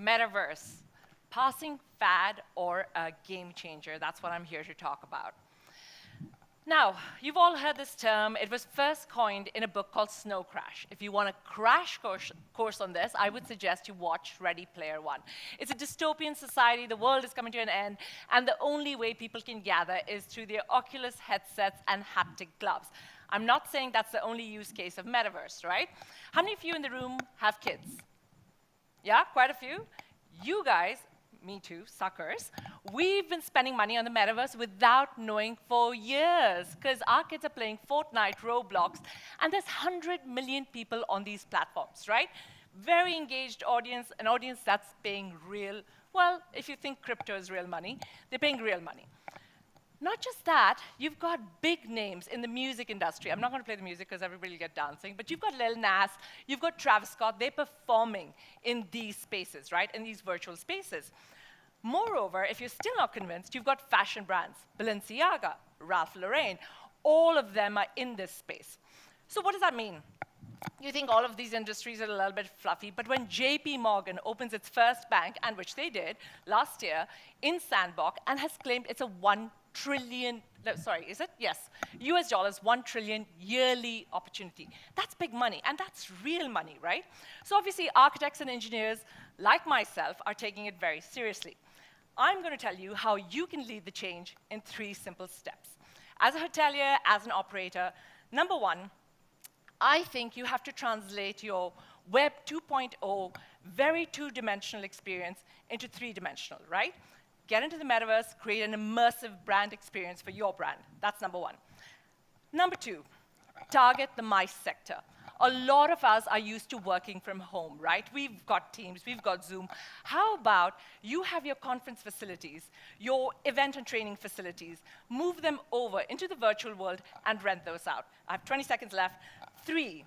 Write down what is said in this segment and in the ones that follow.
Metaverse, passing fad or a game changer? That's what I'm here to talk about. Now, you've all heard this term. It was first coined in a book called Snow Crash. If you want a crash course on this, I would suggest you watch Ready Player One. It's a dystopian society, the world is coming to an end, and the only way people can gather is through their Oculus headsets and haptic gloves. I'm not saying that's the only use case of metaverse, right? How many of you in the room have kids? Yeah, quite a few? You guys, me too, suckers, we've been spending money on the metaverse without knowing for years, because our kids are playing Fortnite, Roblox, and there's 100 million people on these platforms, right? Very engaged audience, an audience that's paying real, well, if you think crypto is real money, they're paying real money. Not just that, you've got big names in the music industry. I'm not going to play the music because everybody will get dancing, but you've got Lil Nas, you've got Travis Scott. They're performing in these spaces, right, in these virtual spaces. Moreover, if you're still not convinced, you've got fashion brands, Balenciaga, Ralph Lauren. All of them are in this space. So what does that mean? You think all of these industries are a little bit fluffy, but when JP Morgan opens its first bank, and which they did last year in Sandbox, and has claimed it's a $1 trillion, sorry, is it? Yes, US dollars, $1 trillion yearly opportunity. That's big money, and that's real money, right? So obviously, architects and engineers, like myself, are taking it very seriously. I'm going to tell you how you can lead the change in 3 simple steps. As a hotelier, as an operator, number 1, I think you have to translate your Web 2.0 very two-dimensional experience into 3-dimensional, right? Get into the metaverse, create an immersive brand experience for your brand. That's number 1. Number 2, target the MICE sector. A lot of us are used to working from home, right? We've got Teams, we've got Zoom. How about you have your conference facilities, your event and training facilities, move them over into the virtual world and rent those out? I have 20 seconds left. 3,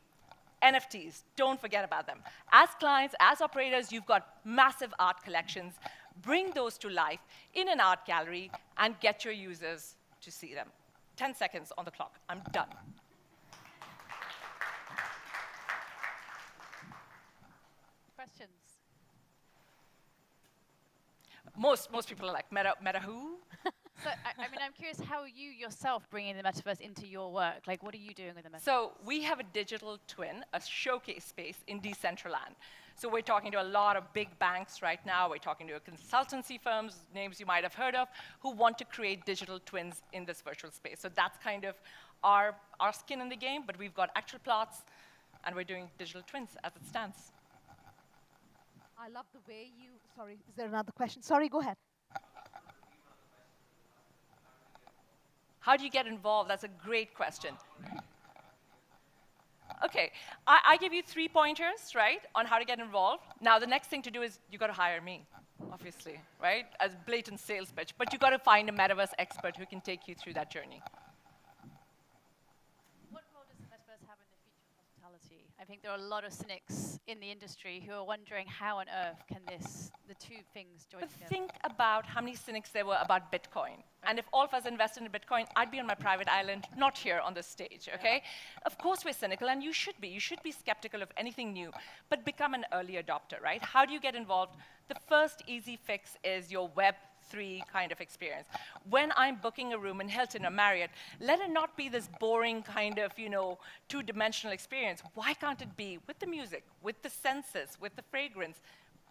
NFTs, don't forget about them. As clients, as operators, you've got massive art collections. Bring those to life in an art gallery and get your users to see them. 10 seconds on the clock. I'm done. Questions? Most people are like, meta who? So, I mean, I'm curious how you yourself bringing the metaverse into your work. Like, what are you doing with the metaverse? So we have a digital twin, a showcase space in Decentraland. So we're talking to a lot of big banks right now. We're talking to consultancy firms, names you might have heard of, who want to create digital twins in this virtual space. So that's kind of our skin in the game, but we've got actual plots, and we're doing digital twins as it stands. I love the way you, sorry, is there another question? Sorry, go ahead. How do you get involved? That's a great question. Okay, I give you 3 pointers, right, on how to get involved. Now, the next thing to do is you got to hire me, obviously, right, as a blatant sales pitch. But you got to find a metaverse expert who can take you through that journey. What role does the metaverse have in the future of hospitality? I think there are a lot of cynics in the industry who are wondering how on earth can the 2 things join But together. think about how many cynics there were about Bitcoin. And if all of us invested in Bitcoin, I'd be on my private island, not here on this stage, okay? Of course we're cynical, and you should be. You should be skeptical of anything new, but become an early adopter, right? How do you get involved? The first easy fix is your Web3 kind of experience. When I'm booking a room in Hilton or Marriott, let it not be this boring kind of, two-dimensional experience. Why can't it be with the music, with the senses, with the fragrance,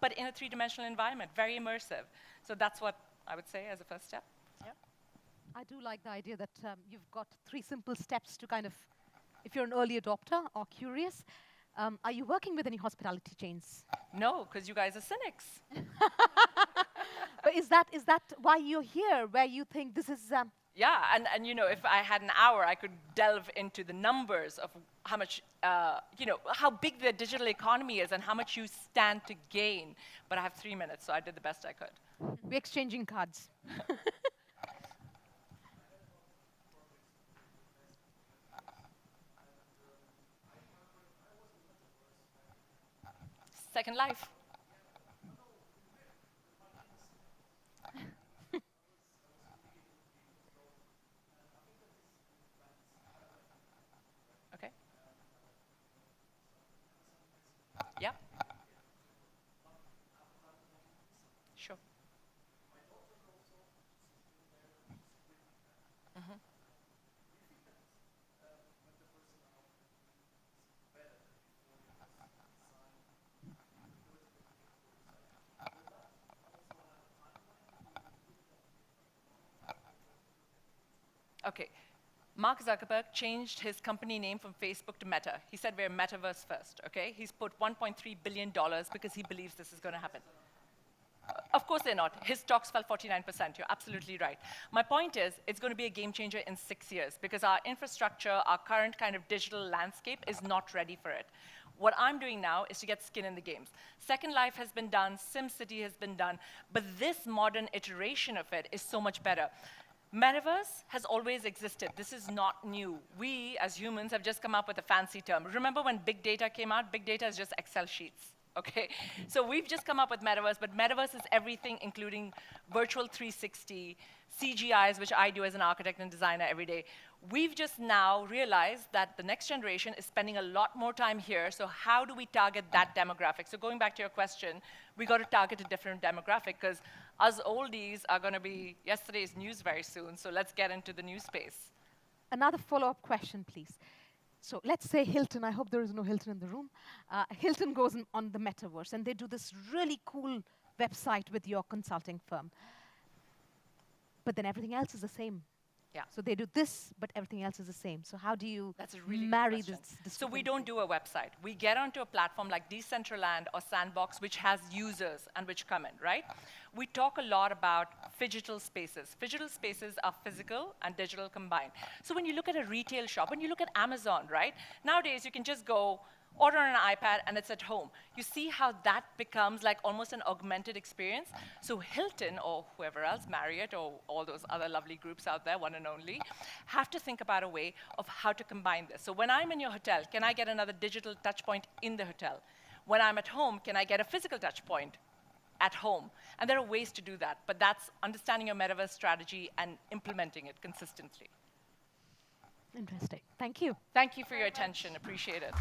but in a 3-dimensional environment, very immersive? So that's what I would say as a first step. I do like the idea that you've got 3 simple steps to kind of, if you're an early adopter or curious. Are you working with any hospitality chains? No, because you guys are cynics. But is that why you're here, where you think this is... Yeah, and if I had an hour, I could delve into the numbers of how much, how big the digital economy is and how much you stand to gain. But I have 3 minutes, so I did the best I could. We're exchanging cards. Second Life. Okay. Yeah. Sure. Mhm. Okay. Mark Zuckerberg changed his company name from Facebook to Meta. He said we're metaverse first, okay? He's put $1.3 billion because he believes this is going to happen. Of course they're not. His stocks fell 49%. You're absolutely right. My point is, it's going to be a game changer in 6 years because our infrastructure, our current kind of digital landscape is not ready for it. What I'm doing now is to get skin in the games. Second Life has been done, SimCity has been done, but this modern iteration of it is so much better. Metaverse has always existed. This is not new. We, as humans, have just come up with a fancy term. Remember when big data came out? Big data is just Excel sheets. Okay, so we've just come up with metaverse, but metaverse is everything, including virtual 360, CGIs, which I do as an architect and designer every day. We've just now realized that the next generation is spending a lot more time here, so how do we target that demographic? So going back to your question, we got to target a different demographic, because us oldies are going to be yesterday's news very soon, so let's get into the news space. Another follow-up question, please. So let's say Hilton, I hope there is no Hilton in the room. Hilton goes on the metaverse, and they do this really cool website with your consulting firm. But then everything else is the same. Yeah. So they do this, but everything else is the same. So how do you That's a really marry good question. this? So we don't do a website. We get onto a platform like Decentraland or Sandbox, which has users and which come in, right? We talk a lot about phygital spaces. Phygital spaces are physical and digital combined. So when you look at a retail shop, when you look at Amazon, right? Nowadays, you can just go order on an iPad, and it's at home. You see how that becomes like almost an augmented experience? So Hilton, or whoever else, Marriott, or all those other lovely groups out there, one and only, have to think about a way of how to combine this. So when I'm in your hotel, can I get another digital touch point in the hotel? When I'm at home, can I get a physical touch point at home? And there are ways to do that, but that's understanding your metaverse strategy and implementing it consistently. Interesting. Thank you. Thank you for your attention. Appreciate it.